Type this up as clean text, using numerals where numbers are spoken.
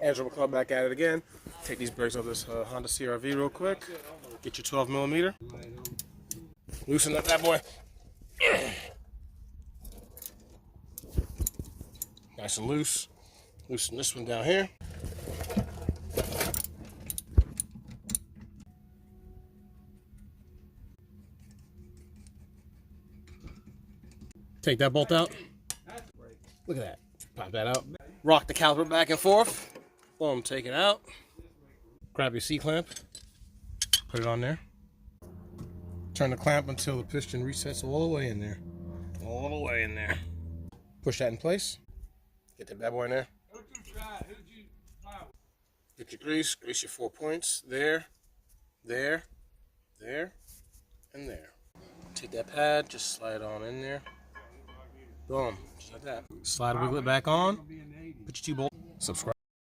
Andrew McCall back at it again. Take these brakes off this Honda CR-V real quick. Get your 12 millimeter. Loosen up that boy. Nice and loose. Loosen this one down here. Take that bolt out. Look at that. Pop that out. Rock the caliper back and forth. Boom, take it out. Grab your C-clamp. Put it on there. Turn the clamp until the piston resets all the way in there. All the way in there. Push that in place. Get that bad boy in there. Get your grease. Grease your 4 points. There, there, there, and there. Take that pad. Just slide it on in there. Boom. Just like that. Slide wiggle it back on. Put your 2 bolts. Subscribe.